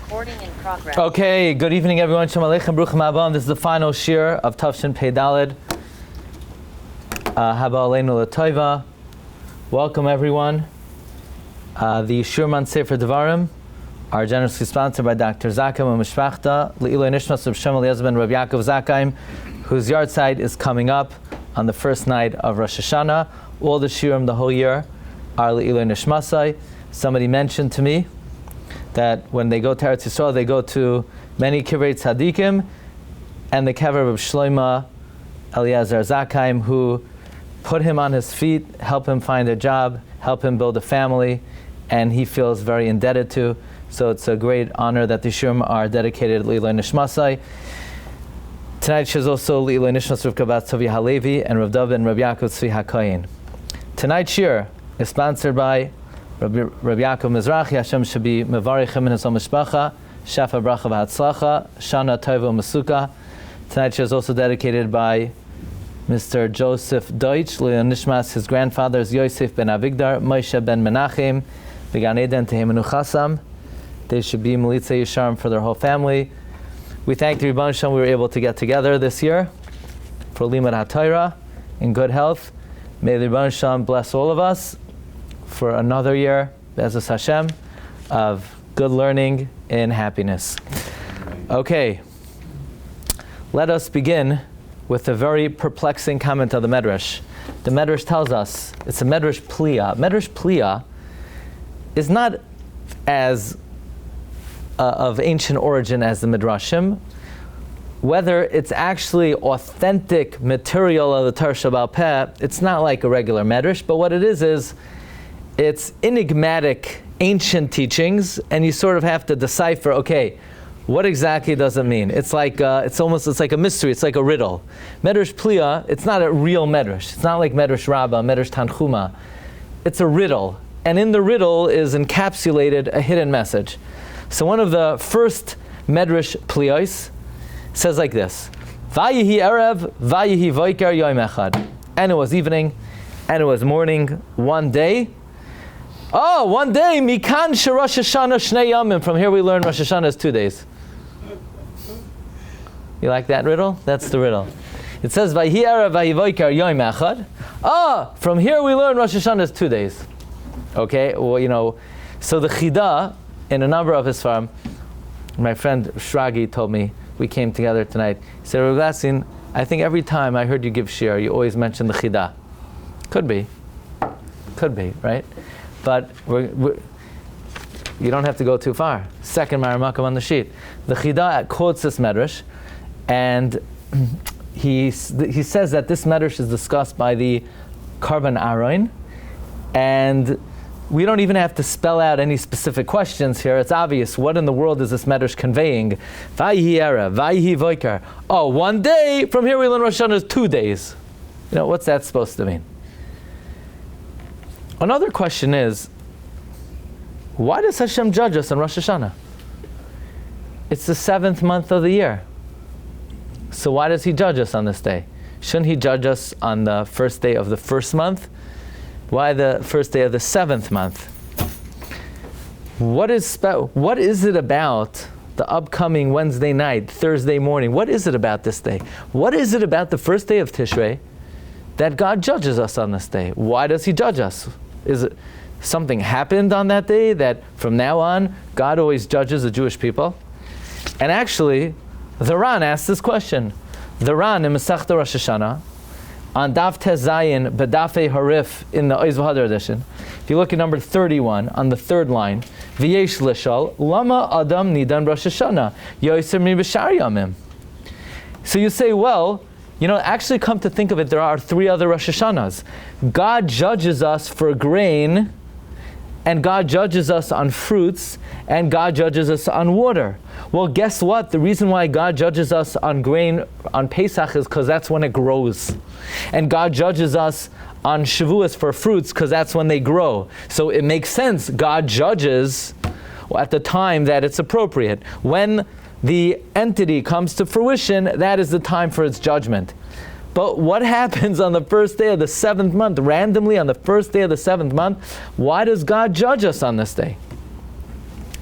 Recording in progress. Okay, good evening everyone. Shalom Aleichem, Bruchim Abam. This is the final shir of Tafshin Pei Daled. Haba Aleinu L'Toiva. Welcome everyone. The Shiurim Sefer Devarim are generously sponsored by Dr. Zakheim and Mishpachta. Le'iloi Nishmas of Shem Eliezer ben Rabbi Yaakov Zakheim, whose yard site is coming up on the first night of Rosh Hashanah. All the Shiurim the whole year are Le'iloi Nishmasai. Somebody mentioned to me that when they go to Eretz Yisrael, they go to many Kivrei Tzadikim and the kever of Shloima Eliezer Zakheim, who put him on his feet, help him find a job, help him build a family, and he feels very indebted to. So it's a great honor that the Shiurim are dedicated to Le'iloi Nishmasai. Tonight is also Le'iloi Nishmas Rivka Bat Tzvi Halevi and Rav David and Rabbi Yaakov Tzvi HaKohen. Tonight's shir is sponsored by Rabbi Yaakov Mizrahi. Hashem should be mevarich in his own mishpacha, shafa bracha v'hatzlacha, shana tova u'mesuka. Tonight's shir is also dedicated by Mr. Joseph Deutsch, Leon Nishmas, his grandfathers Yosef ben Avigdar, Moshe ben Menachem, V'gan Eden Tehei Menuchasam. They should be Melitza Yisharim for their whole family. We thank the Rebbeinu Shem we were able to get together this year for Limud HaTorah in good health. May the Rebbeinu Shem bless all of us for another year, Be'ezus Hashem, of good learning and happiness. Okay, let us begin with a very perplexing comment of the Medrash. The Medrash tells us, it's a Medrash Pliya. Medrash Pliya is not as of ancient origin as the Midrashim. Whether it's actually authentic material of the Torah Sheba'al Peh, it's not like a regular Medrash, but what it is it's enigmatic ancient teachings, and you sort of have to decipher, okay, what exactly does it mean? It's like it's like a mystery. It's like a riddle. Medrash Pliya, it's not a real Medrash. It's not like Medrash Rabbah, Medrash Tanchuma. It's a riddle, and in the riddle is encapsulated a hidden message. So one of the first Medrash Pliyos says like this: Vayihi erev, vayihi voiker yom echad. And it was evening, and it was morning one day. Oh, one day, mikan sherosh Hashanah shnei yamim. From here we learn Rosh Hashanah is 2 days. You like that riddle? That's the riddle. It says, Vayihi erev, vayihi voiker yom echad. Ah, from here we learn Rosh Hashanah is 2 days. Okay, well, so the Chida, in a number of his farm, my friend Shragi told me, we came together tonight. He said, Rabbi Glatstein, I think every time I heard you give shir, you always mention the Chida. Could be, right? But you don't have to go too far. Second Maramakam on the sheet. The Chida quotes this Medrash, and he says that this Medrash is discussed by the Karban Aron, and we don't even have to spell out any specific questions here. It's obvious. What in the world is this Medrash conveying? Vayihi erev, vayihi voiker. Oh, 1 day. From here we learn Rosh Hashanah is 2 days. What's that supposed to mean? Another question is, why does Hashem judge us on Rosh Hashanah? It's the 7th month of the year. So why does He judge us on this day? Shouldn't He judge us on the first day of the first month? Why the first day of the 7th month? What is it about the upcoming Wednesday night, Thursday morning? What is it about this day? What is it about the first day of Tishrei that God judges us on this day? Why does He judge us? Is it something happened on that day that from now on God always judges the Jewish people? And actually, the Ran asks this question. The Ran in Masechta Rosh Hashanah, on Daf Tez Zayin B'Dafei Harif in the Oiz V'Hadar edition, if you look at number 31 on the third line, V'yesh Lishal Lama Adam Nidan Rosh Hashanah Yoser Mi B'Shar Yamim. So you say, well, actually come to think of it, there are 3 other Rosh Hashanahs. God judges us for grain, and God judges us on fruits, and God judges us on water. Well, guess what? The reason why God judges us on grain on Pesach is because that's when it grows. And God judges us on Shavuos for fruits because that's when they grow. So it makes sense. God judges at the time that it's appropriate. When the entity comes to fruition, that is the time for its judgment. But what happens on the first day of the 7th month, randomly on the first day of the 7th month? Why does God judge us on this day?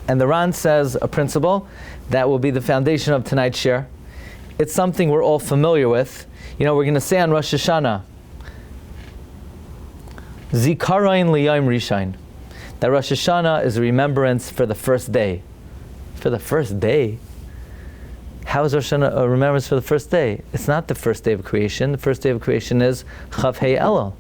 And the Ran says a principle that will be the foundation of tonight's share. It's something we're all familiar with. We're going to say on Rosh Hashanah, Zikaron liyom rishain, that Rosh Hashanah is a remembrance for the first day. For the first day? How is Rosh Hashanah a remembrance for the first day? It's not the first day of creation. The first day of creation is Chav Hei Elul.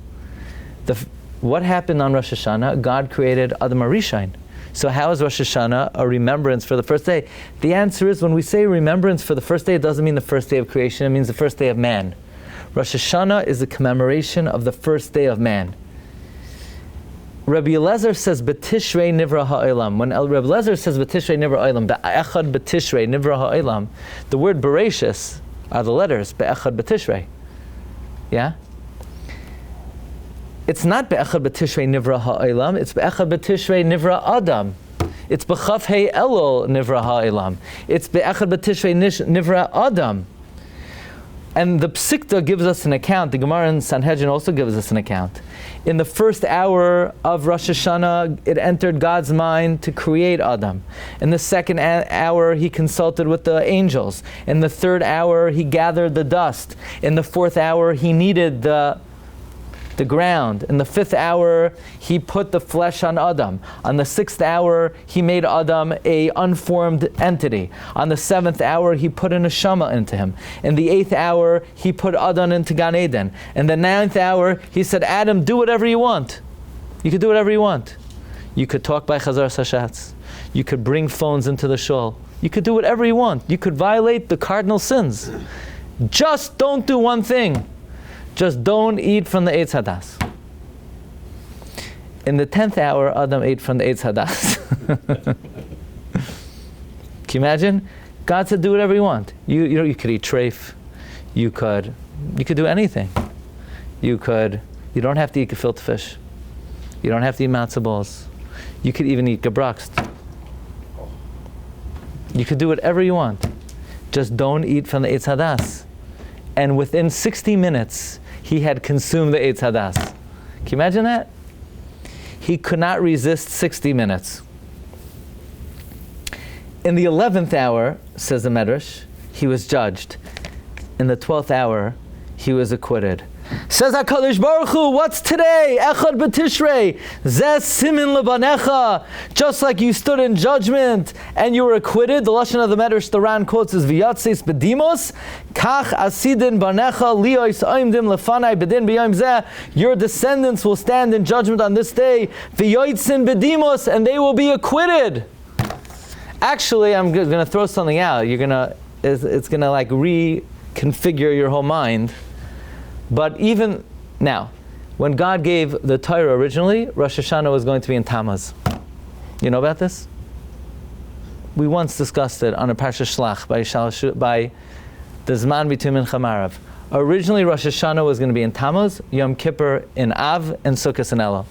What happened on Rosh Hashanah? God created Adam HaRishain. So how is Rosh Hashanah a remembrance for the first day? The answer is, when we say remembrance for the first day, it doesn't mean the first day of creation, it means the first day of man. Rosh Hashanah is a commemoration of the first day of man. Rabbi Eliezer says, B'tishrei nivra ha'olam. When Rabbi Eliezer says, B'tishrei nivra ha'olam, Be'echad b'tishrei nivra ha'olam, the word Bereshis are the letters, Be'echad b'tishrei. Yeah? It's not Be'echad b'tishrei nivra ha'olam, it's Be'echad b'tishrei nivra Adam. It's B'chav Hei Elul nivra ha'olam. It's Be'echad b'tishrei nivra Adam. And the Psikta gives us an account, the Gemara in Sanhedrin also gives us an account. In the first hour of Rosh Hashanah, it entered God's mind to create Adam. In the second hour, he consulted with the angels. In the third hour, he gathered the dust. In the fourth hour, he kneaded the ground. In the fifth hour, he put the flesh on Adam. On the sixth hour, he made Adam a unformed entity. On the seventh hour, he put an neshama into him. In the eighth hour, he put Adam into Gan Eden. In the ninth hour, he said, Adam, do whatever you want. You could do whatever you want. You could talk by Chazar Sashatz. You could bring phones into the shul. You could do whatever you want. You could violate the cardinal sins. Just don't do one thing. Just don't eat from the Eitz Hadas. In the 10th hour, Adam ate from the Eitz Hadas. Can you imagine? God said, do whatever you want. You could eat treif. You could do anything. You don't have to eat gefilte fish. You don't have to eat matzah balls. You could even eat gebrakst. You could do whatever you want. Just don't eat from the Eitz Hadas. And within 60 minutes, he had consumed the Eitz Hadas. Can you imagine that? He could not resist 60 minutes. In the 11th hour, says the Medrash, he was judged. In the 12th hour, he was acquitted. Says HaKadosh Baruch Hu, what's today? Echad b'tishrei, zeh simin lebanecha. Just like you stood in judgment and you were acquitted, the Lashon of the Medrash, the Ran quotes is v'yatzeis b'dimos, kach asidin banecha liois oimdim lefanai b'din b'yom zeh. Your descendants will stand in judgment on this day, v'yotzin b'dimos, and they will be acquitted. Actually, I'm going to throw something out. It's going to like reconfigure your whole mind. But even now, when God gave the Torah originally, Rosh Hashanah was going to be in Tammuz. You know about this? We once discussed it on a Parsha Shlach by the Zman between Mincha Marav. Originally, Rosh Hashanah was going to be in Tammuz, Yom Kippur in Av, and Sukkot in Elul.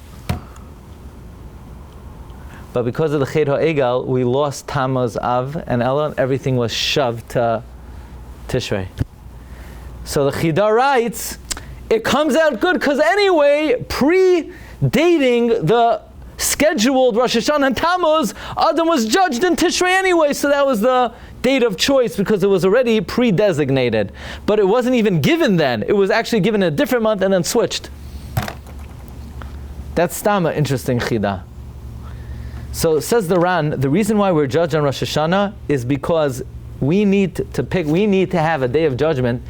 But because of the Ched HaEgel, we lost Tammuz, Av, and Elul, and everything was shoved to Tishrei. So the Chida writes, it comes out good because anyway, predating the scheduled Rosh Hashanah and Tammuz, Adam was judged in Tishrei anyway, so that was the date of choice because it was already pre-designated. But it wasn't even given then. It was actually given in a different month and then switched. That's Stama, interesting Chida. So says the Ran, the reason why we're judged on Rosh Hashanah is because we need to have a day of judgment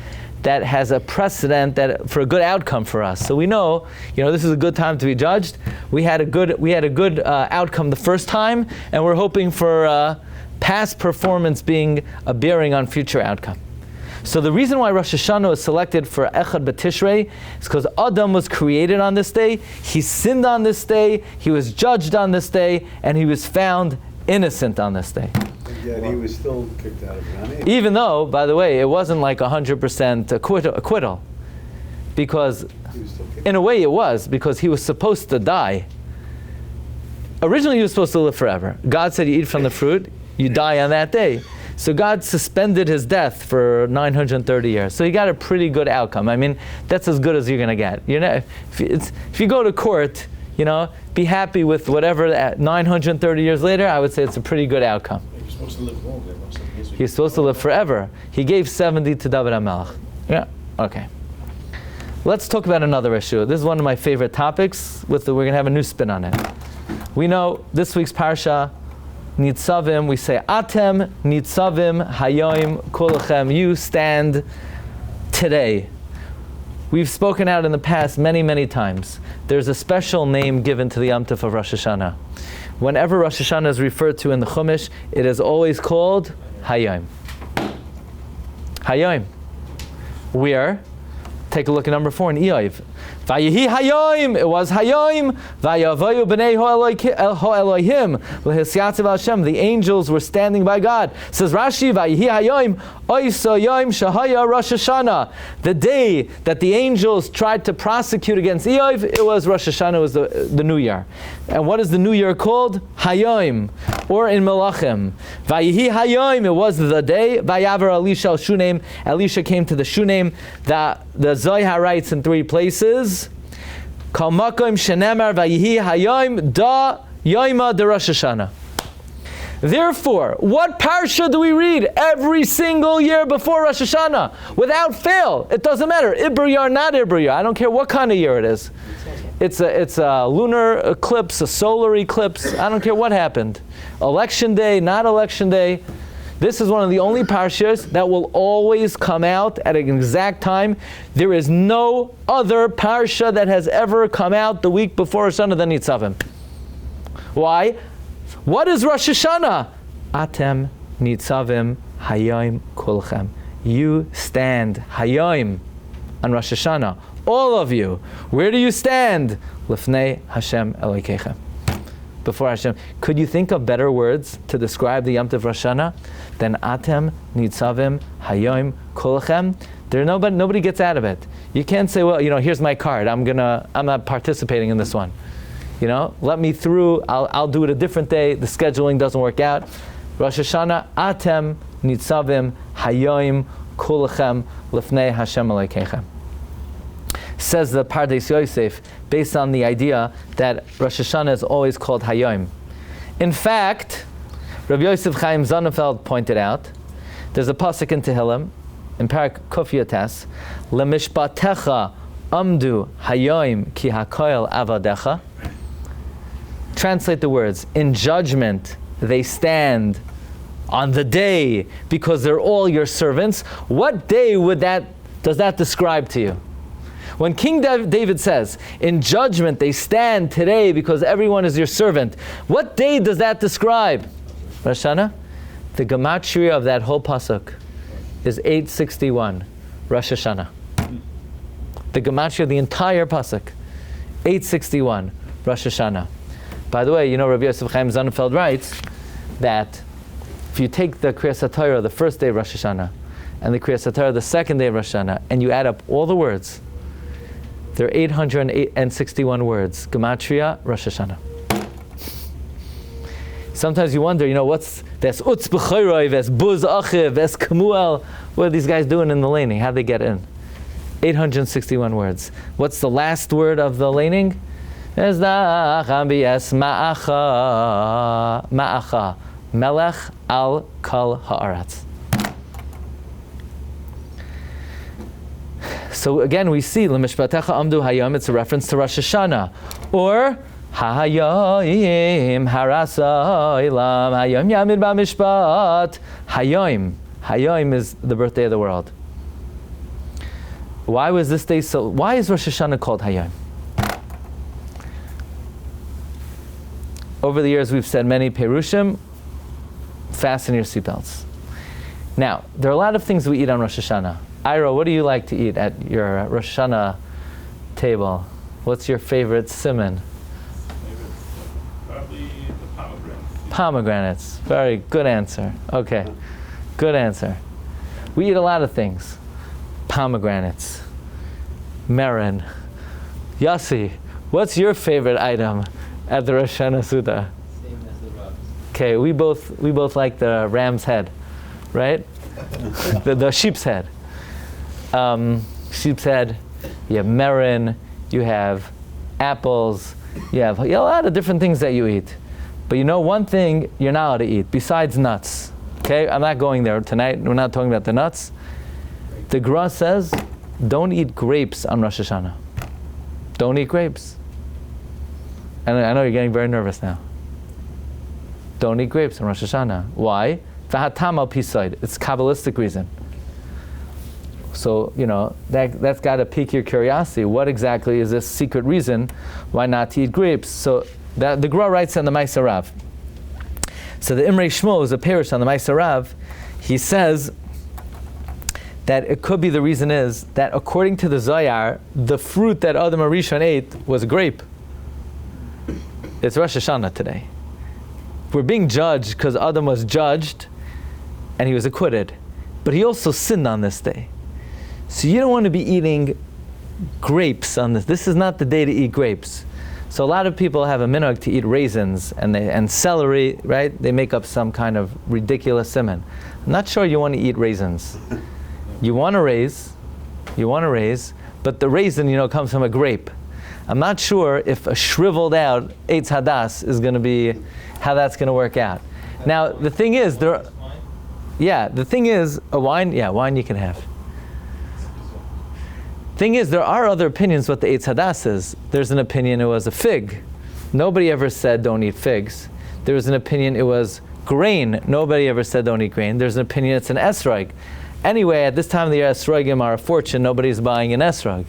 that has a precedent that for a good outcome for us. So we know, this is a good time to be judged. We had a good outcome the first time, and we're hoping for past performance being a bearing on future outcome. So the reason why Rosh Hashanah was selected for Echad B'Tishrei is because Adam was created on this day, he sinned on this day, he was judged on this day, and he was found innocent on this day. Yet he was still kicked out of Gan Eden. Even though, by the way, it wasn't like 100% acquittal. Because, in a way it was, because he was supposed to die. Originally he was supposed to live forever. God said you eat from the fruit, you die on that day. So God suspended his death for 930 years. So he got a pretty good outcome. I mean, that's as good as you're going to get. If you go to court, the be happy with whatever at 930 years later, I would say it's a pretty good outcome. You're supposed to live longer. He's supposed to live forever. He gave 70 to David HaMelech. Yeah, okay. Let's talk about another issue. This is one of my favorite topics. We're going to have a new spin on it. We know this week's parsha, Nitzavim, we say, Atem Nitzavim Hayoim Kulachem, you stand today. We've spoken out in the past many, many times. There's a special name given to the Yom Tov of Rosh Hashanah. Whenever Rosh Hashanah is referred to in the Chumash, it is always called Hayoim. Hayoim. Where? Take a look at number 4 in Eiv. Vayehi Hayoim, it was Hayoim. Vayavayu b'nei ha'Elohim l'hisyatziv Hashem. The angels were standing by God. Says Rashi, Vayehi Hayoim, oiso yoim shahaya Rosh Hashanah. The day that the angels tried to prosecute against Eiv, it was Rosh Hashanah, it was the New Year. And what is the New Year called? Hayoim, or in Melachim. Vayehi Hayoim, it was the day. Vayavar Elisha al Shunem. Elisha came to the Shunem. The Zohar writes in 3 places. Kol makom shenemar vayihi hayoim da yoima de Rosh Hashanah. Therefore, what parsha do we read every single year before Rosh Hashanah? Without fail. It doesn't matter. Ibriyah or not Ibriyah. I don't care what kind of year it is. It's a lunar eclipse, a solar eclipse. I don't care what happened. Election day, not election day. This is one of the only parshas that will always come out at an exact time. There is no other parsha that has ever come out the week before Rosh Hashanah than Nitzavim. Why? What is Rosh Hashanah? Atem Nitzavim Hayoim Kulchem. You stand Hayoim on Rosh Hashanah. All of you. Where do you stand? Lifnei Hashem Elokeichem. Before Hashem. Could you think of better words to describe the Yom Tov Rosh Hashanah than Atem Nitzavim Hayoim Kulchem? Nobody gets out of it. You can't say, well, here's my card. I'm not participating in this one. Let me through. I'll do it a different day. The scheduling doesn't work out. Rosh Hashanah Atem Nitzavim Hayoim Kulchem Lifnei Hashem Elokeichem. Says the Pardes Yosef, based on the idea that Rosh Hashanah is always called Hayoim. In fact, Rabbi Yosef Chaim Sonnenfeld pointed out, there's a pasuk in Tehillim, in Parak Kuf Yotes, Lemishpatecha amdu Hayoim ki hakoil avadecha. Translate the words, in judgment they stand on the day because they're all your servants. What day does that describe to you? When King David says, in judgment they stand today because everyone is your servant, what day does that describe? Rosh Hashanah? The gematria of that whole pasuk is 861, Rosh Hashanah. The gematria of the entire pasuk, 861, Rosh Hashanah. By the way, Rabbi Yosef Chaim Sonnenfeld writes that if you take the Kriyas HaTorah the first day of Rosh Hashanah and the Kriyas HaTorah the second day of Rosh Hashanah, and you add up all the words, there are 861 words. Gematria, Rosh Hashanah. Sometimes you wonder, what's this Utz B'choroi, Ves Buz Achiv, Ves Kemuel. What are these guys doing in the laning? How'd they get in? 861 words. What's the last word of the laning? Ma'acha. Melech al kol ha'aretz. So again, we see L'mishpatecha amdu hayom. It's a reference to Rosh Hashanah, or Hayom harasa ilam hayom yamid b'mishpat. Hayom is the birthday of the world. Why was this day so? Why is Rosh Hashanah called Hayom? Over the years, we've said many perushim. Fasten your seatbelts. Now, there are a lot of things we eat on Rosh Hashanah. Ira, what do you like to eat at your Rosh Hashanah table? What's your favorite simon? Probably the pomegranate. Pomegranates. Very good answer. Okay. Good answer. We eat a lot of things. Pomegranates. Meron. Yossi, what's your favorite item at the Rosh Hashanah Suda? Same as the Rabbis. Okay, we both like the ram's head, right? the sheep's head. Sheep's head, you have meron, you have apples, You have a lot of different things that you eat. But you know one thing you're not allowed to eat, besides nuts. Okay, I'm not going there tonight. We're not talking about the nuts. The Gemara says, don't eat grapes on Rosh Hashanah. Don't eat grapes. And I know you're getting very nervous now. Don't eat grapes on Rosh Hashanah. Why? V'hatam al pisaid. It's Kabbalistic reason. So, that's got to pique your curiosity. What exactly is this secret reason why not to eat grapes? So the Gemara writes on the Ma'aser Rav. So the Imrei Shmuel is a parish on the Ma'aser Rav. He says that it could be the reason is that according to the Zohar, the fruit that Adam HaRishon ate was a grape. It's Rosh Hashanah today. We're being judged because Adam was judged and he was acquitted. But he also sinned on this day. So you don't want to be eating grapes on this. This is not the day to eat grapes. So a lot of people have a minhag to eat raisins and celery, right? They make up some kind of ridiculous simon. I'm not sure you want to eat raisins. You want to raise, but the raisin, comes from a grape. I'm not sure if a shriveled out Eitz Hadas is going to be how that's going to work out. Now the thing is, a wine, wine you can have. Thing is, there are other opinions what the Eitz Hadas is. There's an opinion it was a fig. Nobody ever said don't eat figs. There was an opinion it was grain. Nobody ever said don't eat grain. There's an opinion it's an esrog. Anyway, at this time of the year, esrogim are a fortune. Nobody's buying an esrog,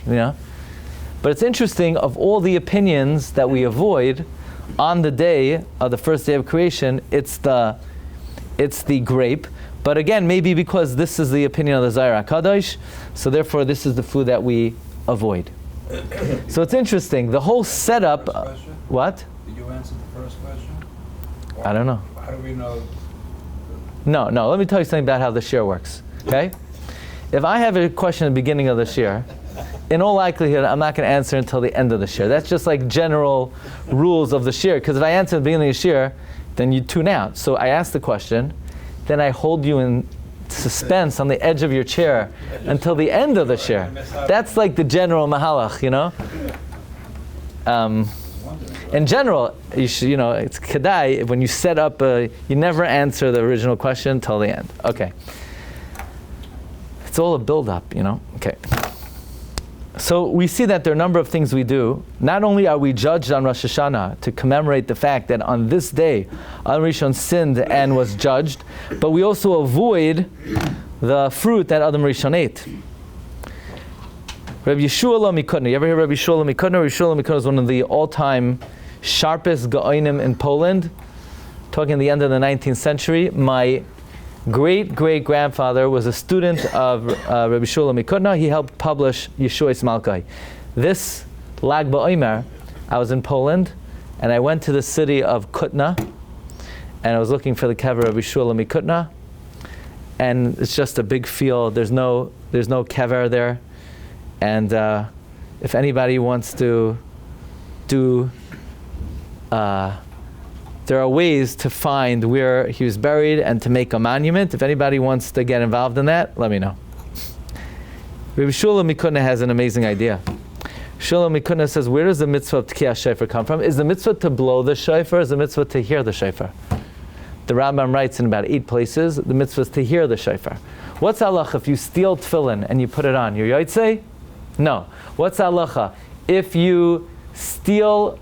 But it's interesting, of all the opinions that we avoid on the day of the first day of creation, it's the grape. But again, maybe because this is the opinion of the Zohar HaKadosh, so therefore this is the food that we avoid. So it's interesting. The whole setup. What? Did you answer the first question? I don't know. How do we know? No. Let me tell you something about how the shir works. Okay? If I have a question at the beginning of the shir, in all likelihood, I'm not going to answer until the end of the shir. That's just like general rules of the shir. Because if I answer at the beginning of the shir, then you tune out. So I ask the question, then I hold you in suspense on the edge of your chair until the end of the shir. That's like the general mahalach, In general, you should, it's kedai, when you set up you never answer the original question until the end. Okay. It's all a build-up, Okay. So we see that there are a number of things we do. Not only are we judged on Rosh Hashanah to commemorate the fact that on this day, Adam Rishon sinned and was judged, but we also avoid the fruit that Adam Rishon ate. Rabbi Yehuda HaNasi. You ever hear Rabbi Yehuda HaNasi? Rabbi Yehuda HaNasi is one of the all-time sharpest Gaonim in Poland. Talking at the end of the 19th century. My great-great-grandfather was a student of Rabbi Yehuda HaNasi. He helped publish Yeshua's Malkai. This Lag BaOmer, I was in Poland, and I went to the city of Kutna, and I was looking for the kever of Yehuda HaNasi, and it's just a big field. There's no kever there, and if anybody wants to do. There are ways to find where he was buried and to make a monument. If anybody wants to get involved in that, let me know. Rabbi Shula Mikuna has an amazing idea. Shula Mikuna says, where does the mitzvah of Tkiyah Shofar come from? Is the mitzvah to blow the shofar, or is the mitzvah to hear the shofar? The Rambam writes in about 8 places, the mitzvah is to hear the shofar. What's halacha if you steal tefillin and you put it on? You're yotzei? No. What's halacha if you steal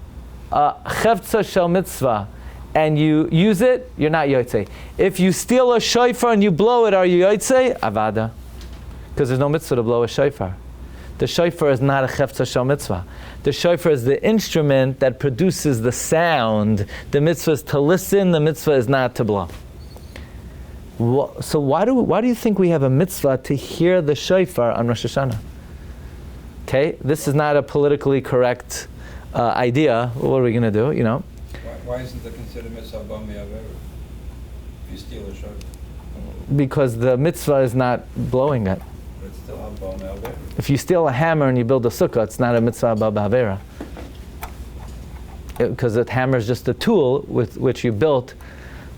chevtza shel mitzvah and you use it, you're not yotzei. If you steal a shofar and you blow it, are you yotzei? Avada. Because there's no mitzvah to blow a shofar. The shofar is not a chefetza shel mitzvah. The shofar is the instrument that produces the sound. The mitzvah is to listen, the mitzvah is not to blow. So why do you think we have a mitzvah to hear the shofar on Rosh Hashanah? Okay, this is not a politically correct idea. What are we going to do, Why isn't it considered mitzvah b'ami avera? If you steal a shofar. Because the mitzvah is not blowing it. But it's still b'ami avera. If you steal a hammer and you build a sukkah, it's not a mitzvah b'avera. Because the hammer is just a tool with which you built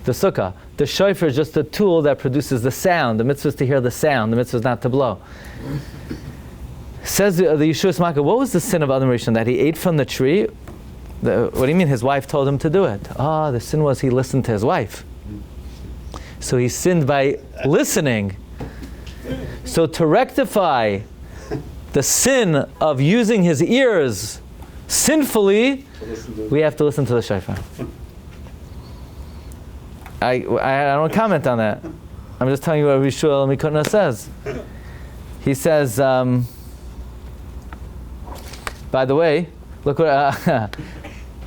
the sukkah. The shofar is just a tool that produces the sound. The mitzvah is to hear the sound. The mitzvah is not to blow. Says the Yeshua's Makkah, what was the sin of Adam Rishon? That he ate from the tree? What do you mean his wife told him to do it? The sin was he listened to his wife. So he sinned by listening. So to rectify the sin of using his ears sinfully, we have to listen to the shofar. I don't comment on that. I'm just telling you what Rabbi Shmuel Mikutna says. He says, by the way, look what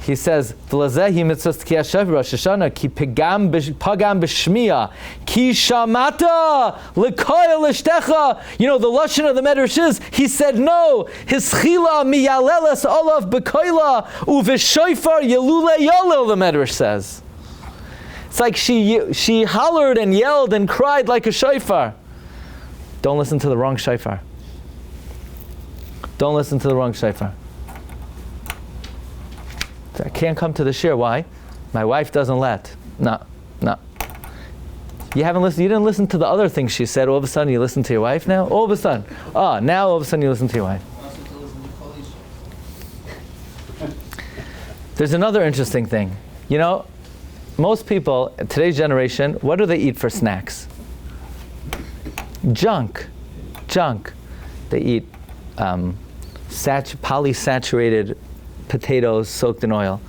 he says. V'lazehi mitzvah t'kiyah shofar Rosh Hashanah ki pagam b'shmiya ki shamata l'koyel l'shtecha. You know the lashon of the Medrash is he said no. His chila miyaleles olav b'koyla u'v'shofar yelule yolel. The Medrash says. It's like she hollered and yelled and cried like a shofar. Don't listen to the wrong shofar. Don't listen to the wrong shofar. I can't come to the shir. Why? My wife doesn't let. No. You haven't listened. You didn't listen to the other things she said. All of a sudden you listen to your wife now? All of a sudden. Now all of a sudden you listen to your wife. There's another interesting thing. You know, most people, today's generation, what do they eat for snacks? Junk. They eat polysaturated potatoes soaked in oil.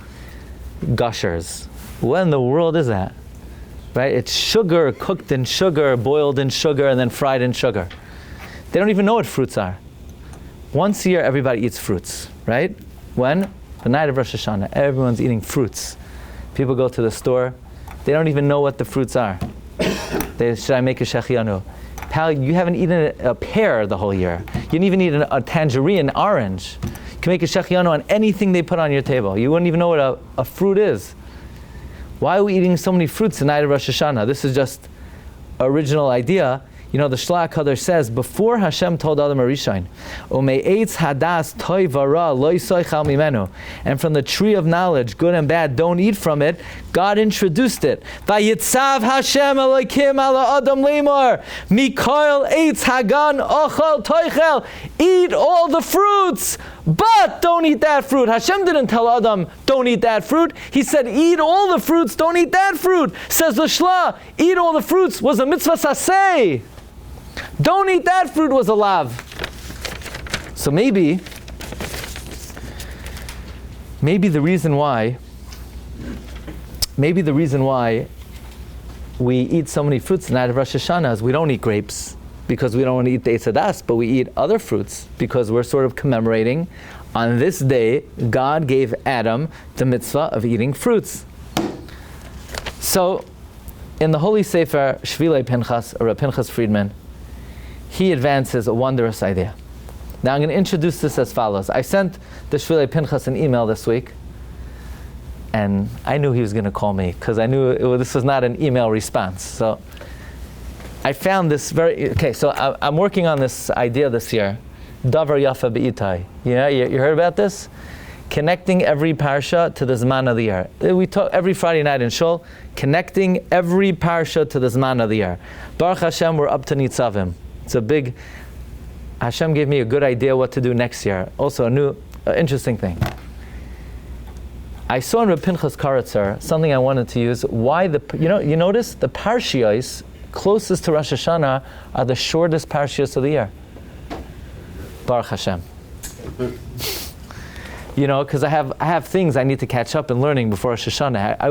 Gushers. What in the world is that? Right? It's sugar cooked in sugar, boiled in sugar, and then fried in sugar. They don't even know what fruits are. Once a year, everybody eats fruits, right? When? The night of Rosh Hashanah. Everyone's eating fruits. People go to the store. They don't even know what the fruits are. Should I make a shechianu? Pal, you haven't eaten a pear the whole year. You didn't even eat a tangerine, orange. You can make a shechianu on anything they put on your table. You wouldn't even know what a fruit is. Why are we eating so many fruits the night of Rosh Hashanah? This is just original idea. You know, the Shlach Kadosh says, before Hashem told Adam Arishain, Ume'etz hadas toy vara lo yisoichal mimenu, and from the tree of knowledge, good and bad, don't eat from it, God introduced it. Vayitzav Hashem Elokim ala Adam lemor, Mikoil eitz hagan ochal toichel, eat all the fruits, but don't eat that fruit. Hashem didn't tell Adam, don't eat that fruit. He said, eat all the fruits, don't eat that fruit. Says the Shla, eat all the fruits was a mitzvah saseh. Don't eat that fruit was a lav. So maybe the reason why we eat so many fruits the night of Rosh Hashanah is we don't eat grapes because we don't want to eat the Eitz Hadas, but we eat other fruits because we're sort of commemorating on this day God gave Adam the mitzvah of eating fruits. So in the Holy Sefer Shvilei Pinchas, or Pinchas Friedman, he advances a wondrous idea. Now I'm going to introduce this as follows. I sent the Shvilei Pinchas an email this week, and I knew he was going to call me because I knew this was not an email response. So I found this so I'm working on this idea this year, Davar Yafa Be'itai. You heard about this? Connecting every parsha to the Zman of the year. We talk every Friday night in Shul, connecting every parsha to the Zman of the year. Baruch Hashem, we're up to Nitzavim. It's a big, Hashem gave me a good idea what to do next year. Also a new, interesting thing. I saw in Reb Pinchas Karatzer something I wanted to use. Why you notice the parshiyos closest to Rosh Hashanah are the shortest parshiyos of the year. Baruch Hashem. Because I have things I need to catch up in learning before Rosh Hashanah. I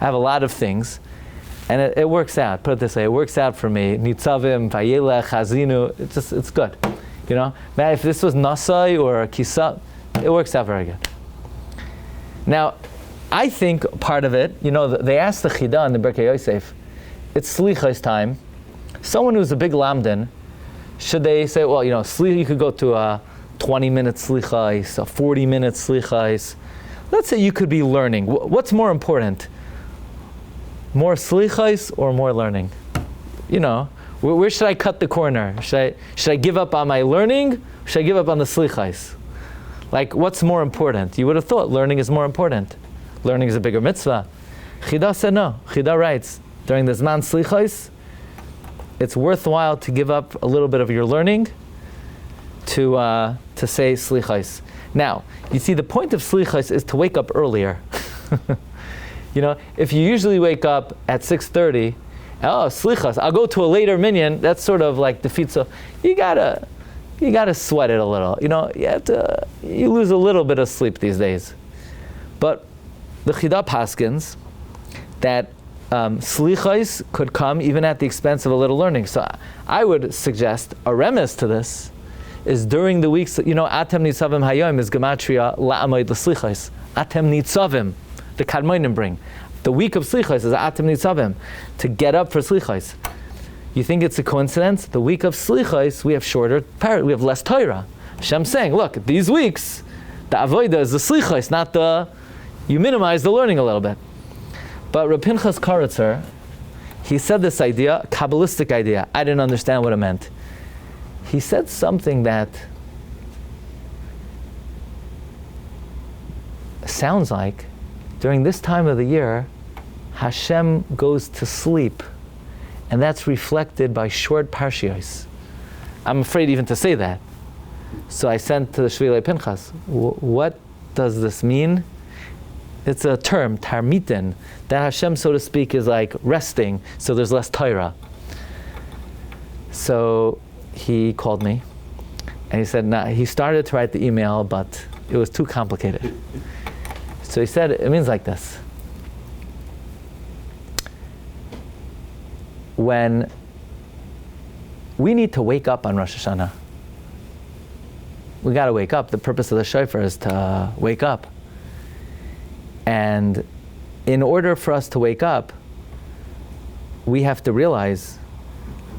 have a lot of things. And it works out. Put it this way, it works out for me. Nitzavim, Vayelech, Chazinu, it's good. Man, if this was Nasai or Kisa, it works out very good. Now, I think part of it, they asked the Chida in the Berkei Yosef, it's Slichos time. Someone who's a big Lamdan, should they say, well, you could go to a 20-minute Slichos, a 40-minute Slichos. Let's say you could be learning. What's more important? More slichos or more learning? Where should I cut the corner? Should I give up on my learning? Or should I give up on the slichos? What's more important? You would have thought learning is more important. Learning is a bigger mitzvah. Chida said no. Chida writes, during the Zman slichos, it's worthwhile to give up a little bit of your learning to say slichos. Now, you see, the point of slichos is to wake up earlier. You know, if you usually wake up at 6:30, oh, slichos, I'll go to a later minyan, that's sort of like defeats. So you gotta sweat it a little. You know, you lose a little bit of sleep these days. But the Chida paskins that slichos could come even at the expense of a little learning. So I would suggest a remes to this is during the weeks, you know, Atem Nitzavim Hayom is Gematria La'amoid L'Slichos. Atem Nitzavim, the Kadmonim bring. The week of Slichos is Atem Nitzavim, to get up for Slichos. You think it's a coincidence? The week of Slichos, we have less Torah. Hashem's saying, look, these weeks, the Avodah is the Slichos, not you minimize the learning a little bit. But Reb Pinchas Karitzer, he said this idea, Kabbalistic idea. I didn't understand what it meant. He said something that sounds like during this time of the year, Hashem goes to sleep, and that's reflected by short parshios. I'm afraid even to say that. So I sent to the Shvilei Pinchas, what does this mean? It's a term, tarmitin, that Hashem, so to speak, is like resting, so there's less Torah. So he called me, and he said, he started to write the email, but it was too complicated. So he said, it means like this. When we need to wake up on Rosh Hashanah, we got to wake up. The purpose of the Shofar is to wake up. And in order for us to wake up, we have to realize,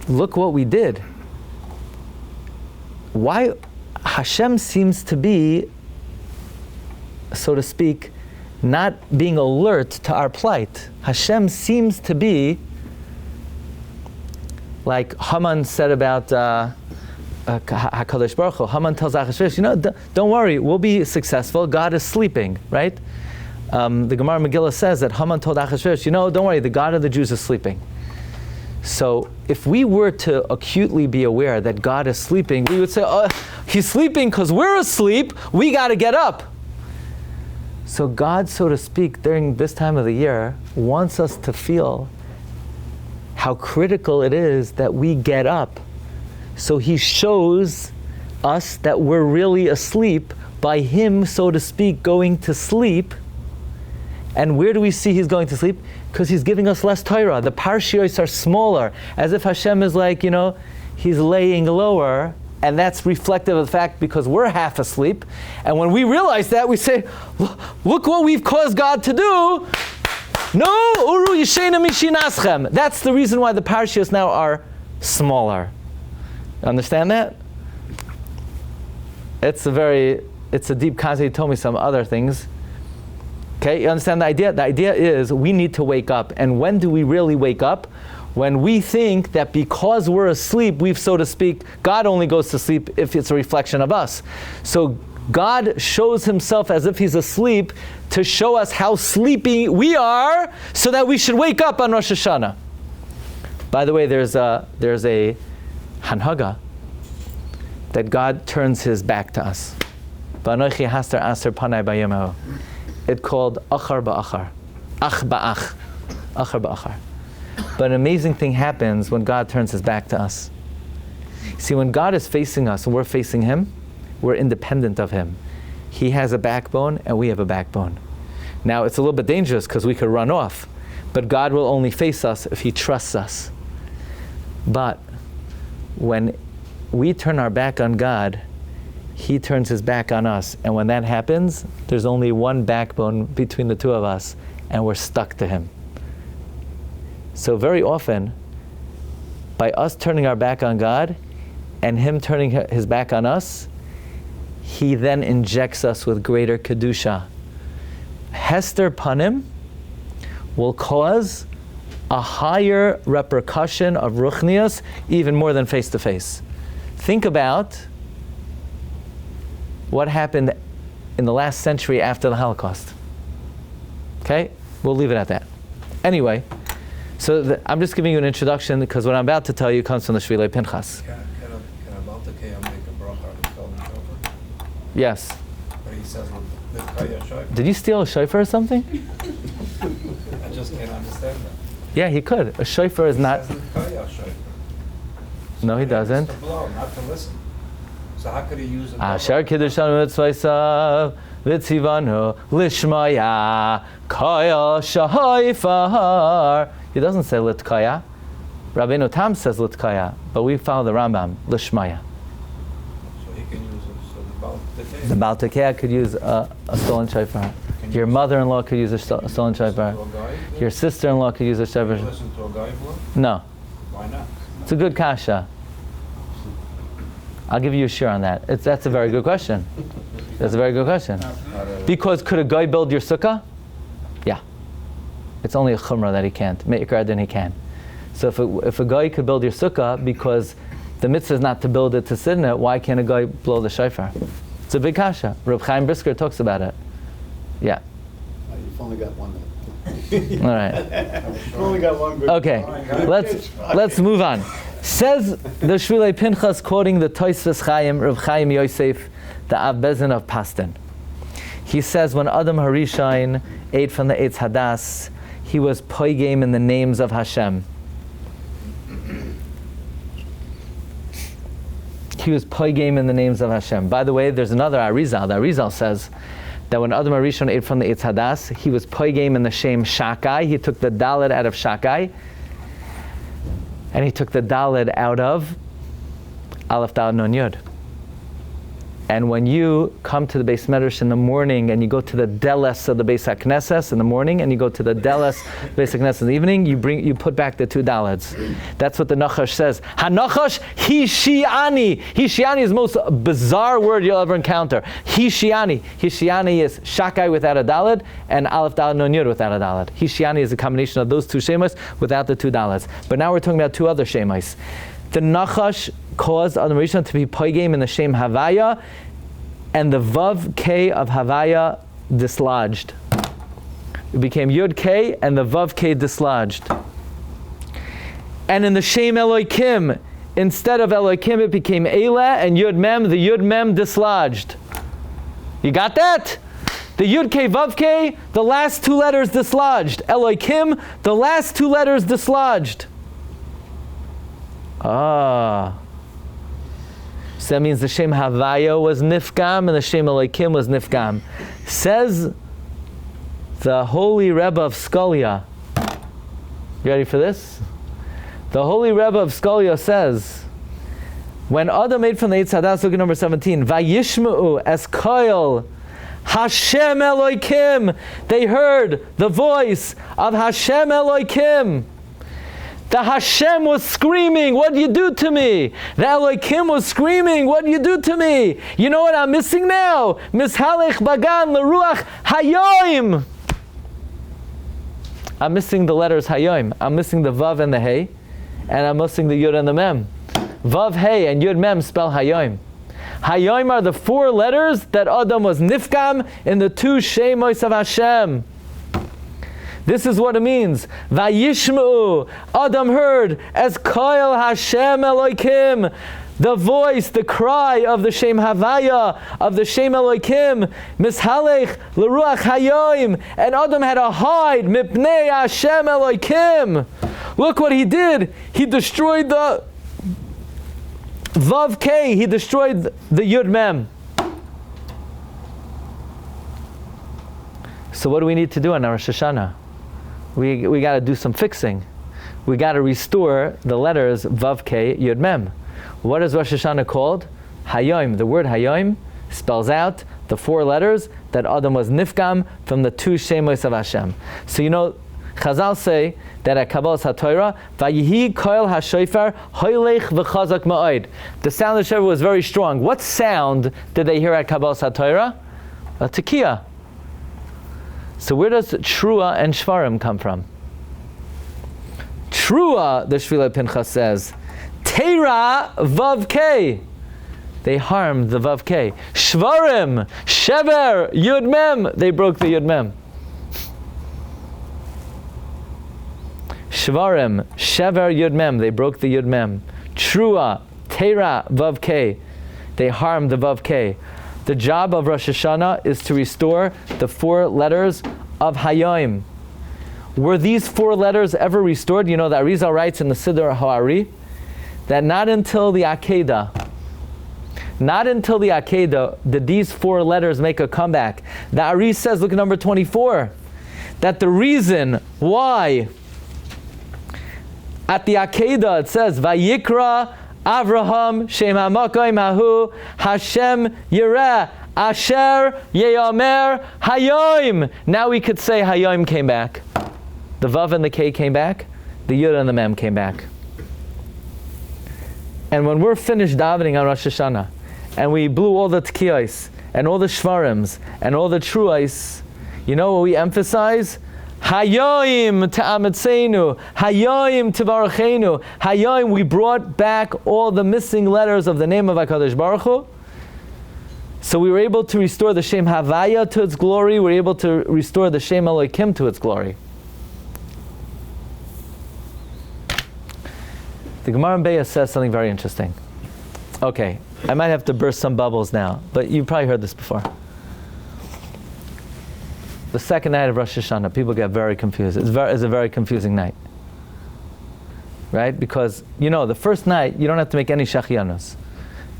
look what we did. Why Hashem seems to be, so to speak, not being alert to our plight. Hashem seems to be, like Haman said about HaKadosh Baruch Hu. Haman tells Achashverosh, don't worry, we'll be successful. God is sleeping, right? The Gemara Megillah says that Haman told Achashverosh, don't worry, the God of the Jews is sleeping. So if we were to acutely be aware that God is sleeping, we would say, oh, he's sleeping because we're asleep, we got to get up. So God, so to speak, during this time of the year, wants us to feel how critical it is that we get up. So he shows us that we're really asleep by him, so to speak, going to sleep. And where do we see he's going to sleep? Because he's giving us less Torah. The parshios are smaller, as if Hashem is like, he's laying lower, and that's reflective of the fact because we're half asleep. And when we realize that, we say, look what we've caused God to do. No, Uru Yishena Mishinaschem. That's the reason why the parshios now are smaller. Understand that? It's a deep concept. He told me some other things. Okay, you understand the idea? The idea is we need to wake up. And when do we really wake up? When we think that because we're asleep, we've, so to speak, God only goes to sleep if it's a reflection of us. So God shows himself as if he's asleep to show us how sleepy we are so that we should wake up on Rosh Hashanah. By the way, there's a hanhaga that God turns his back to us. Ba'anochi hastar aser panai b'yemahu. It's called achar ba'achar. Ach ba'ach. Achar ba'achar. But an amazing thing happens when God turns his back to us. See, when God is facing us and we're facing him, we're independent of him. He has a backbone and we have a backbone. Now, it's a little bit dangerous because we could run off, but God will only face us if he trusts us. But when we turn our back on God, he turns his back on us. And when that happens, there's only one backbone between the two of us, and we're stuck to him. So very often, by us turning our back on God and him turning his back on us, he then injects us with greater kedusha. Hester panim will cause a higher repercussion of ruchnius, even more than face-to-face. Think about what happened in the last century after the Holocaust. Okay? We'll leave it at that. Anyway, so I'm just giving you an introduction because what I'm about to tell you comes from the Shvilei Pinchas. Can a Baltakea make a bracha on the Shofar? Yes. But he says Litkaya Shofar? Did you steal a shofar or something? I just can't understand that. Yeah, he could. A shofar is not. He says Litkaya Shofar. No, he doesn't. To blow, not to listen. So how could he use it? Asher kiddushanu mitzvaysav v'tzivanu lishmaya kaya shofar. He doesn't say litkaya. Rabbeinu Tam says litkaya, but we follow the Rambam lishmaya. So he can use it. So The Baal Tekeh could use a stolen shofar. Your mother-in-law could use a stolen shofar. Your sister-in-law could use a shofar. Listen to a guy for? No, Why not? it's a good kasha. I'll give you a share on that. That's a very good question. That's a very good question. Because could a guy build your sukkah? Yeah. It's only a chumrah that he can't. Me'ikar then he can. So if a guy could build your sukkah, because the mitzvah is not to build it to sit in it, why can't a guy blow the shofar? It's a big kasha. Reb Chaim Brisker talks about it. Yeah. You've only got one. All right. You've only got one good. Okay. Let's move on. Says the Shvilei Pinchas, quoting the Tosfos Chaim, Reb Chaim Yosef, the Av Bezin of Paston. He says when Adam Harishon ate from the Eitz Hadas, he was poigim in the names of Hashem. He was poigim in the names of Hashem. By the way, there's another Arizal. The Arizal says that when Adam Harishon ate from the Eitz Hadas, he was poigim in the Shem Shakai. He took the Dalet out of Shakai, and he took the Dalet out of Aleph Dal Nun Yud. And when you come to the Beis Medrash in the morning and you go to the Deles of the Beis HaKnesses in the morning and you go to the Deles of the Beis HaKnesses in the evening, you put back the two Daleds. That's what the Nachash says. HaNachash Hishiani. Hishiani is the most bizarre word you'll ever encounter. Hishiani. Hishiani is Shakai without a Daled and Aleph Dal Nun Yud without a Daled. Hishiani is a combination of those two Shemos without the two Daleds. But now we're talking about two other Shemos. The Nachash caused Adam Rishon to be poigim in the Shem Havaya, and the Vav K of Havaya dislodged. It became Yud K, and the Vav K dislodged. And in the Shem Elokim, instead of Elokim, it became Eila, and Yud Mem, the Yud Mem dislodged. You got that? The Yud K, Vav K, the last two letters dislodged. Elokim, the last two letters dislodged. So that means the Shem Havaya was Nifgam and the Shem Elokim was Nifgam. Says the Holy Rebbe of Skolia. You ready for this? The Holy Rebbe of Skolia says, when Adam made from the Eitz Hadas, look at number 17, Vayishma'u es koil Hashem Elokim. They heard the voice of Hashem Elokim. The Hashem was screaming, what do you do to me? The Elokim was screaming, what do you do to me? You know what I'm missing now? Mishalech bagan leruach hayoim. I'm missing the letters hayoim. I'm missing the vav and the hey, and I'm missing the yud and the mem. Vav hey and yud mem spell hayoim. Hayoim are the four letters that Adam was nifgam in the two shemos of Hashem. This is what it means. Vayishmu, Adam heard, as koil Hashem Elokim, the voice, the cry of the Shem Havaya, of the Shem Elokim, mishalech leruach hayoim, and Adam had to hide, mipnei Hashem Elokim. Look what he did. He destroyed the Vav K, he destroyed the Yud Mem. So what do we need to do on our Rosh Hashanah? We got to do some fixing. We got to restore the letters Vav K Yud Mem. What is Rosh Hashanah called? Hayoim. The word Hayoim spells out the four letters that Adam was nifgam from the two shemos of Hashem. So you know, Chazal say that at Kabbalas HaTorah, Vayihi koil hashofar hoylech v'chazak ma'od. The sound of the shofar was very strong. What sound did they hear at Kabbalas HaTorah? A tekiah. So where does Trua and Shvarim come from? Trua, the Shvilei Pinchas says, Teira Vav K. They harmed the Vav K. Shvarim, Shever, Yud Mem. They broke the Yud Mem. Shvarim, Shever, Yud Mem. They broke the Yud Mem. Trua, Teira, Vav K. They harmed the Vav K. The job of Rosh Hashanah is to restore the 4 letters of Hayom. Were these 4 letters ever restored? You know, the Arizal writes in the Siddur Ha'ari that not until the Akedah did these 4 letters make a comeback. The Ari says, look at number 24, that the reason why at the Akedah it says, Vayikra Avraham Shem HaMakoim Hahu Hashem Yireh Asher Yeyamer Hayom. Now we could say Hayom came back. The Vav and the K came back. The Yud and the Mem came back. And when we're finished davening on Rosh Hashanah, and we blew all the tkiyos, and all the shvarims, and all the truais, you know what we emphasize? Hayoim ta'ametzenu, Hayoim tivarachenu, Hayoim, we brought back all the missing letters of the name of HaKadosh Baruch Hu. So we were able to restore the Shem Havaya to its glory, we were able to restore the Shem Elohim to its glory. The Gemara in Beis says something very interesting. Okay, I might have to burst some bubbles now, but you've probably heard this before. The second night of Rosh Hashanah, people get very confused. It's a very confusing night. Right? Because, you know, the first night, you don't have to make any shachianos.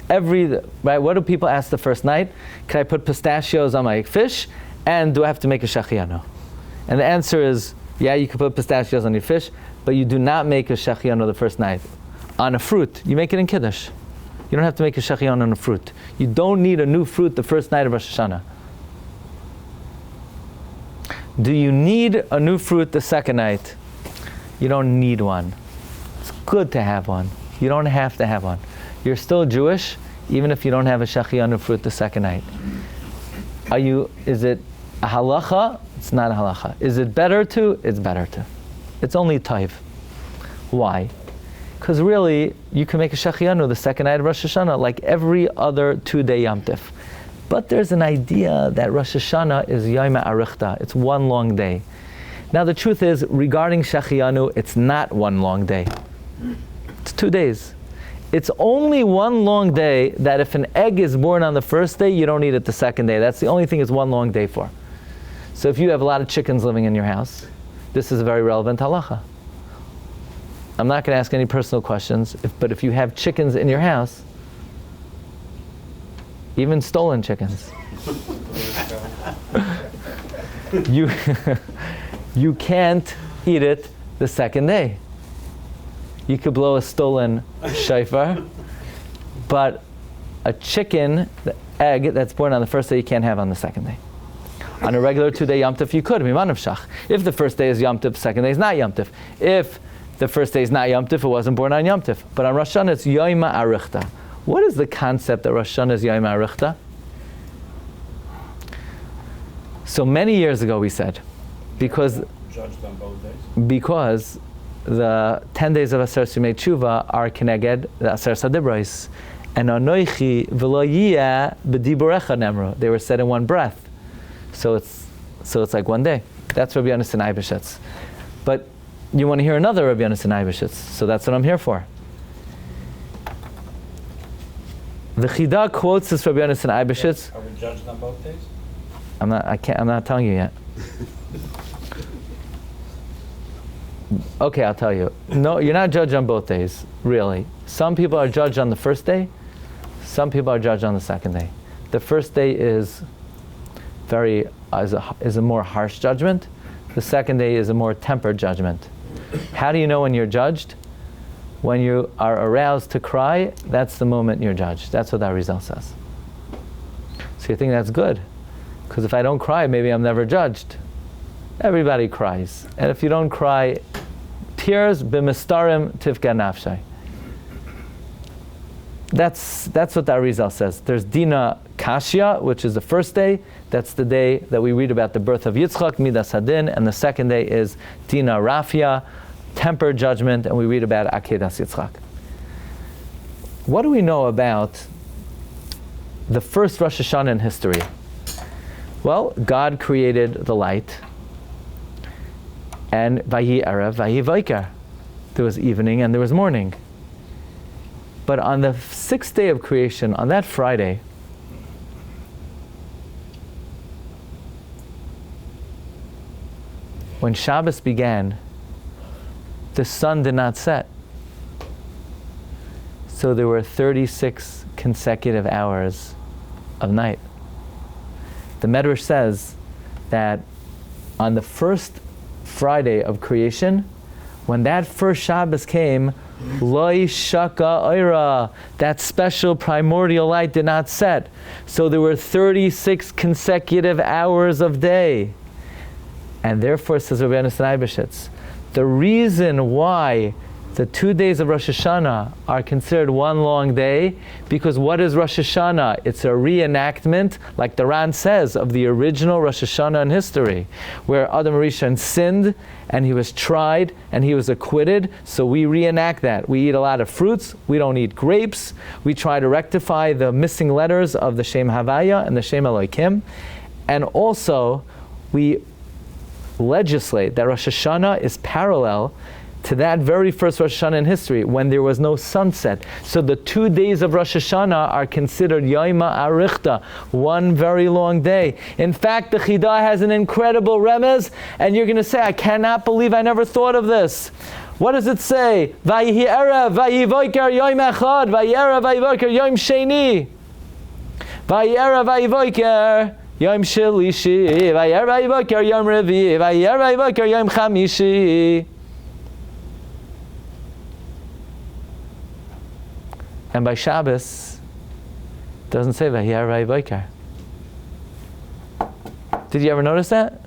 Right, what do people ask the first night? Can I put pistachios on my fish? And do I have to make a shachiano? And the answer is, yeah, you can put pistachios on your fish, but you do not make a shachiano the first night. On a fruit, you make it in Kiddush. You don't have to make a shachiano on a fruit. You don't need a new fruit the first night of Rosh Hashanah. Do you need a new fruit the second night? You don't need one. It's good to have one. You don't have to have one. You're still Jewish, even if you don't have a shachianu fruit the second night. Is it a halacha? It's not a halacha. Is it better to? It's better to. It's only taiv. Why? Because really, you can make a shachianu the second night of Rosh Hashanah like every other 2-day Yom Tif. But there's an idea that Rosh Hashanah is Yom Arichta. It's one long day. Now the truth is, regarding shachianu, it's not one long day. It's 2 days. It's only one long day that if an egg is born on the first day, you don't eat it the second day. That's the only thing it's one long day for. So if you have a lot of chickens living in your house, this is a very relevant halacha. I'm not going to ask any personal questions, but if you have chickens in your house, even stolen chickens, you can't eat it the second day. You could blow a stolen shofar, but a chicken, the egg that's born on the first day, you can't have on the second day. On a regular 2-day Yom Tov, you could. If the first day is Yom Tov, second day is not Yom Tov. If the first day is not Yom Tov, it wasn't born on Yom Tov. But on Rosh Hashanah, it's Yom Arichta. What is the concept that Rosh Hashanah is Yom Arichta? So many years ago we said, because Judged on both days? Because the 10 days of Aser Simei Tshuva are Keneged the Aser Sadibros. And Anoichi v'lo yiyeh b'diborecha nemru. They were said in one breath. So it's like one day. That's Rabbi Yonasan Eibeshitz. But you want to hear another Rabbi Yonasan Eibeshitz, so that's what I'm here for. The Chida quotes this Rabbi Yonasan Eibeshitz. Are we judged on both days? I'm not telling you yet. Okay, I'll tell you. No, you're not judged on both days, really. Some people are judged on the first day, some people are judged on the second day. The first day is a more harsh judgment. The second day is a more tempered judgment. How do you know when you're judged? When you are aroused to cry, that's the moment you're judged. That's what that result says. So you think that's good, because if I don't cry, maybe I'm never judged. Everybody cries, and if you don't cry, tears b'mistarim tifka nafshay. That's what that result says. There's Dina Kashya, which is the first day. That's the day that we read about the birth of Yitzchak, Midas Hadin, and the second day is Dina Rafia, tempered judgment, and we read about Akedas Yitzchak. What do we know about the first Rosh Hashanah in history? Well, God created the light, and Vayi Erev, Vayi Vaikar. There was evening and there was morning. But on the 6th day of creation, on that Friday, when Shabbos began, the sun did not set. So there were 36 consecutive hours of night. The Medrash says that on the first Friday of creation, when that first Shabbos came, Loi Shaka Oira, that special primordial light did not set. So there were 36 consecutive hours of day. And therefore, says Rabbi Yehuda, the reason why the 2 days of Rosh Hashanah are considered one long day, because what is Rosh Hashanah? It's a reenactment, like the Ran says, of the original Rosh Hashanah in history, where Adam Rishon sinned, and he was tried, and he was acquitted, so we reenact that. We eat a lot of fruits, we don't eat grapes, we try to rectify the missing letters of the Shem Havaya and the Shem Elohim, and also we legislate that Rosh Hashanah is parallel to that very first Rosh Hashanah in history, when there was no sunset. So the 2 days of Rosh Hashanah are considered Yoima Arichta, one very long day. In fact, the Chidah has an incredible remez, and you're going to say, I cannot believe I never thought of this. What does it say? Vayihi Erev, Vayihi Voiker Yoim Echad, Vayihi Erev, Vayihi Voiker Yoim Sheni, Vayihi Erev, Vayihi Voiker Yom Shelishi, Vayihi Erev, Vayihi Voiker Yom Revi, Vayihi Erev, Vayihi Voiker Yom Chamishi. And by Shabbos, it doesn't say Vayar Vayikar. Did you ever notice that?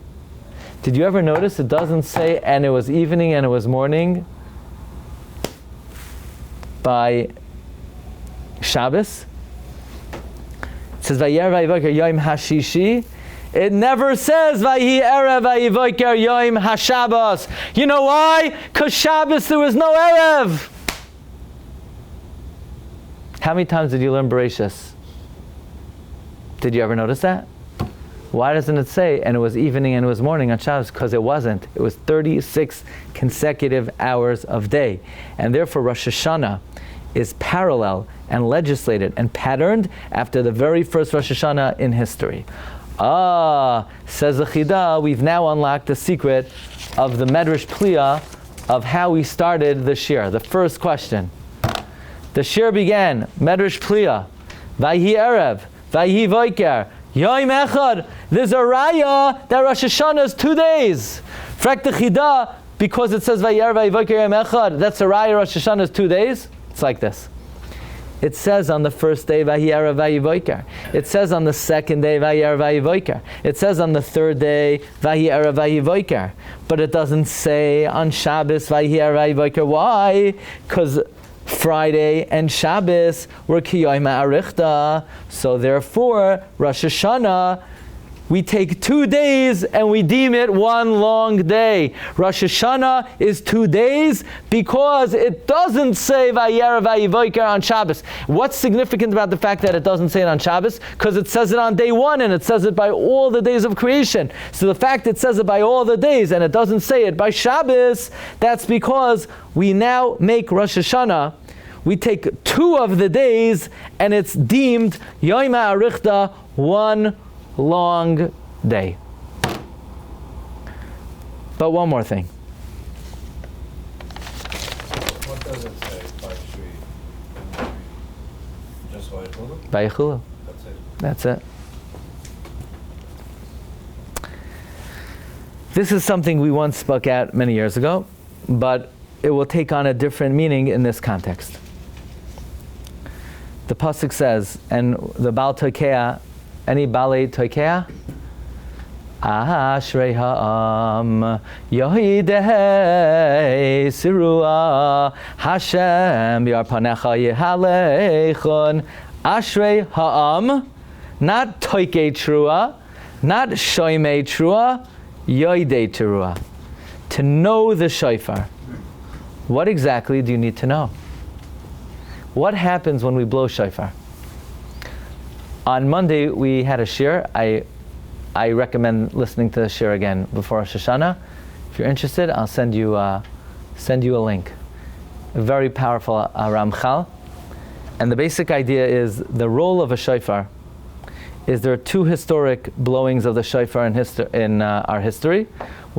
Did you ever notice it doesn't say and it was evening and it was morning by Shabbos? It says Vayar Vayikar Yom Hashishi. It never says Vayi Erev Vayi Vayikar Yom Hashabbos. You know why? Because Shabbos there was no Erev. How many times did you learn Bereshis? Did you ever notice that? Why doesn't it say, and it was evening and it was morning on Shabbos? Because it wasn't. It was 36 consecutive hours of day. And therefore Rosh Hashanah is parallel and legislated and patterned after the very first Rosh Hashanah in history. Says the Chidah, we've now unlocked the secret of the Medrash Pliya of how we started the Shir. The first question. The Shir began, Medrash Pliya, Vayhi Erev, Vayhi Voiker, Yoim Echad. There's a raya that Rosh Hashanah is 2 days. Frak the Chidah, because it says Vayhi Erev, Vayhi Voiker, Yoim Echad, that's a raya Rosh Hashanah is 2 days. It's like this. It says on the first day, Vayhi Erev, Vayhi Voiker. It says on the second day, Vayhi Erev, Vayhi Voiker. It says on the third day, Vayhi Erev, Vayhi Voiker. But it doesn't say on Shabbos, Vayhi Erev, Vayhi Voiker. Why? Because Friday and Shabbos were Kiyoima Arichta. So therefore, Rosh Hashanah, we take 2 days and we deem it one long day. Rosh Hashanah is 2 days because it doesn't say Vayera Vayivoiker on Shabbos. What's significant about the fact that it doesn't say it on Shabbos? Because it says it on day one and it says it by all the days of creation. So the fact it says it by all the days and it doesn't say it by Shabbos, that's because we now make Rosh Hashanah, we take 2 of the days and it's deemed Yoima Arichta, one long day. But one more thing. What does it say by Shri? Just Vayichulu? Vayichulu. That's it. That's it. This is something we once spoke at many years ago, but it will take on a different meaning in this context. The pasuk says, and the Baal Tokeah, any Balei Tokeah? Ashrei ha'am yohidei sirua Hashem yarpanecha yehalechon. Ashrei ha'am, not Toikei Trua, not Shoimei Trua, Yoidei Trua. To know the Shofar. What exactly do you need to know? What happens when we blow Shofar? On Monday we had a shir. I recommend listening to the shir again before Rosh Hashanah. If you're interested, I'll send you a link. A very powerful Ramchal. And the basic idea is the role of a shofar is there are 2 historic blowings of the shofar in our history.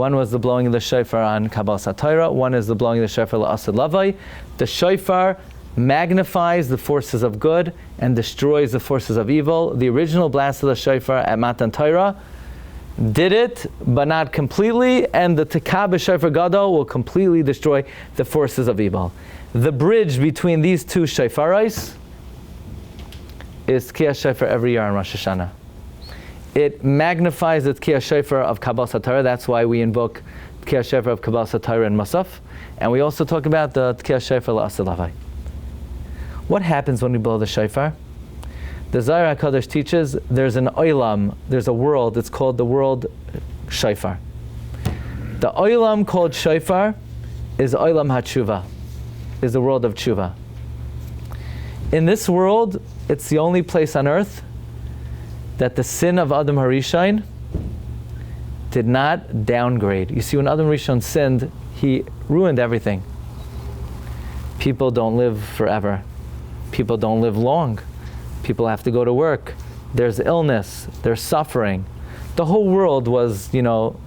One was the blowing of the shofar on Kabbalas HaTorah. One is the blowing of the shofar L'Asad Lavai. The shofar magnifies the forces of good and destroys the forces of evil. The original blast of the shofar at Matan Torah did it, but not completely, and the Tekah b'shofar Gadol will completely destroy the forces of evil. The bridge between these two shofaros is Tkiyah Shofar every year on Rosh Hashanah. It magnifies the Tkiyah Shofar of Kabbalas HaTorah. That's why we invoke Tkiyah Shofar of Kabbalas HaTorah and Musaf. And we also talk about the Tkiyah Shofar L'Asad Lavai. What happens when we blow the shofar? The Zohar HaKadosh teaches there's an olam, there's a world, it's called the world shofar. The olam called shofar is olam hatshuva, is the world of tshuva. In this world, it's the only place on earth that the sin of Adam Harishon did not downgrade. You see, when Adam Harishon sinned, he ruined everything. People don't live forever. People don't live long. People have to go to work. There's illness. There's suffering. The whole world was, downgraded.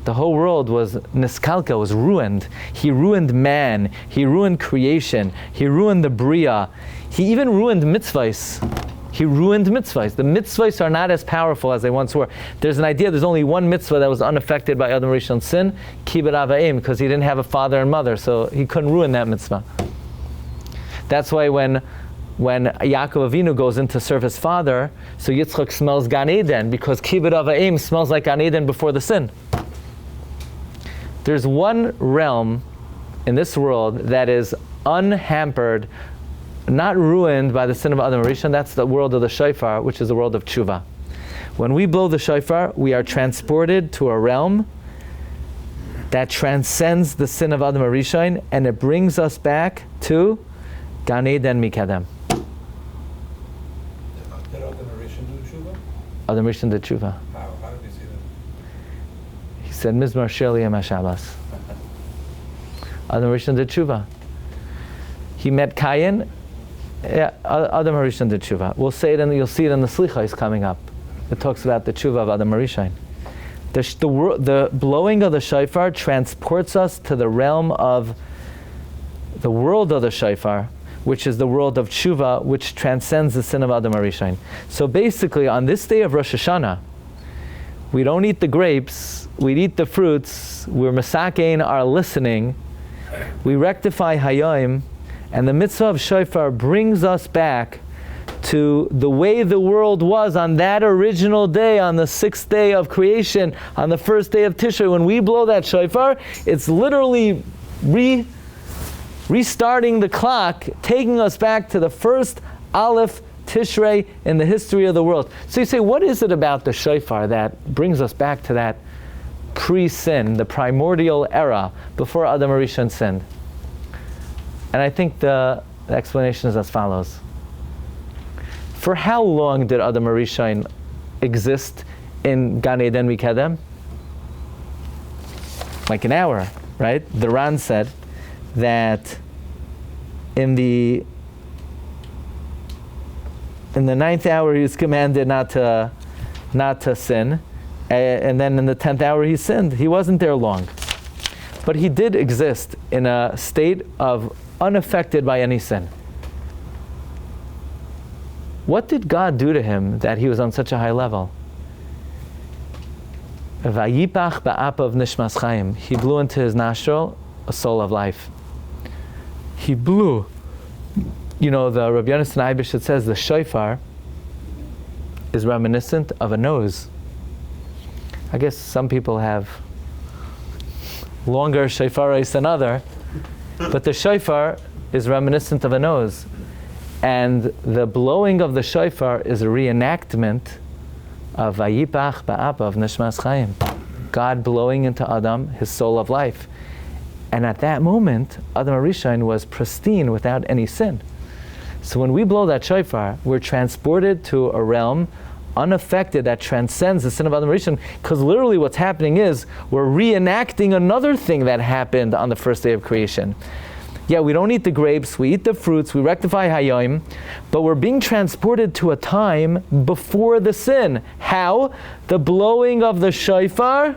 The whole world was niskalka, was ruined. He ruined man. He ruined creation. He ruined the bria. He even ruined mitzvahs. He ruined mitzvahs. The mitzvahs are not as powerful as they once were. There's an idea, there's only one mitzvah that was unaffected by Adam Rishon's sin, kibbud av va'im, because he didn't have a father and mother, so he couldn't ruin that mitzvah. That's why when Yaakov Avinu goes in to serve his father, so Yitzchak smells Gan Eden, because kibbud av va'im smells like Gan Eden before the sin. There's one realm in this world that is unhampered, not ruined by the sin of Adam Rishon. That's the world of the shofar, which is the world of tshuva. When we blow the shofar, we are transported to a realm that transcends the sin of Adam Rishon, and it brings us back to Gan Eden Mikadem. Did Adam Rishon do tshuva? Adam Rishon did tshuva. How did he see that? He said, Mizmar Shirli Yom HaShabbos. Adam Rishon did tshuva. He met Cain. Yeah, Adam Harishon did tshuva. We'll say it, and you'll see it in the Slichos coming up. It talks about the tshuva of Adam Harishon. The blowing of the shofar transports us to the realm of the world of the shofar, which is the world of tshuva, which transcends the sin of Adam Harishon. So basically, on this day of Rosh Hashanah, we don't eat the grapes, we eat the fruits, we're masakein our listening, we rectify hayom, and the mitzvah of shofar brings us back to the way the world was on that original day, on the 6th day of creation, on the 1st day of Tishrei. When we blow that shofar, it's literally restarting the clock, taking us back to the first Aleph Tishrei in the history of the world. So you say, what is it about the shofar that brings us back to that pre-sin, the primordial era, before Adam Harishon sinned? And I think the explanation is as follows. For how long did Adam Harishon exist in Gan Eden Mikadem? Like an hour, right? The Ran said that in the 9th hour he was commanded not to sin, and then in the 10th hour he sinned. He wasn't there long. But he did exist in a state of unaffected by any sin. What did God do to him that he was on such a high level? Vayipach ba'apav nishmas chayim. He blew into his nostril a soul of life. He blew. The Rabbi Yehuda HaNasi says the shofar is reminiscent of a nose. I guess some people have longer shofaros than other, but the shofar is reminiscent of a nose. And the blowing of the shofar is a reenactment of Vayipach ba'apav nishmas chayim. God blowing into Adam his soul of life. And at that moment, Adam Harishon was pristine without any sin. So when we blow that shofar, we're transported to a realm unaffected that transcends the sin of Adam Harishon, because literally what's happening is we're reenacting another thing that happened on the first day of creation. Yeah, we don't eat the grapes, we eat the fruits, we rectify hayom, but we're being transported to a time before the sin. How? The blowing of the shofar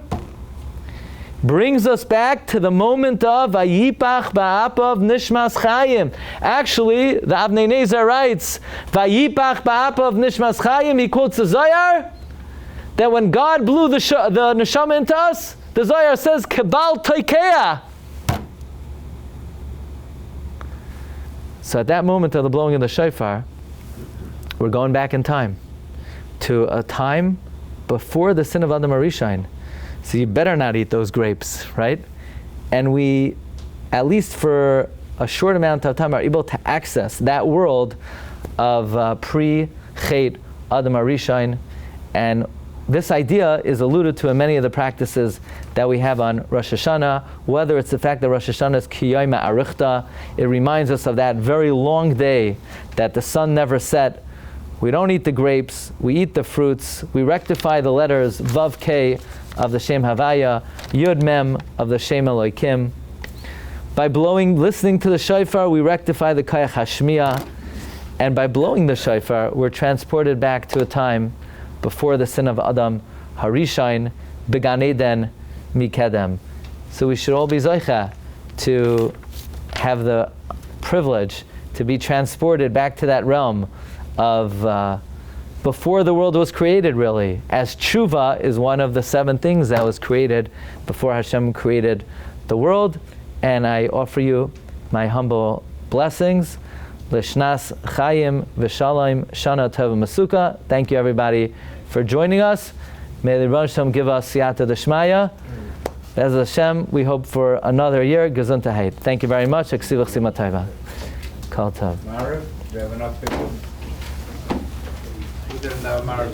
brings us back to the moment of Vayipach ba'apav nishmas chayim. Actually, the Avnei Nezer writes, Vayipach ba'apav nishmas chayim, he quotes the Zohar, that when God blew the neshama into us, the Zohar says, Kebal toikeah. So at that moment of the blowing of the shofar, we're going back in time to a time before the sin of Adam HaRishon. So you better not eat those grapes, right? And we, at least for a short amount of time, are able to access that world of pre-Chet Adam HaRishon. And this idea is alluded to in many of the practices that we have on Rosh Hashanah, whether it's the fact that Rosh Hashanah is Kiyayma Arichta, it reminds us of that very long day that the sun never set. We don't eat the grapes, we eat the fruits, we rectify the letters Vav K of the Shem Havaya, Yud Mem of the Shem Elokim. By listening to the shofar, we rectify the Kayach Hashmiya, and by blowing the shofar, we're transported back to a time before the sin of Adam HaRishon, Began Eden Mikedem. So we should all be zoicha to have the privilege to be transported back to that realm of before the world was created, really. As tshuva is one of the 7 things that was created before Hashem created the world. And I offer you my humble blessings. Lishnas Chayim V'Shalom Shana Tov Masuka. Thank you, everybody, for joining us. May the Rebbe Shem give us Siyata D'Shmaya. Bez Hashem, we hope for another year. Gesundheit. Thank you very much. Aksivach Simatayva. Kol Tov. Mara, do you have enough people? Who didn't have Mara?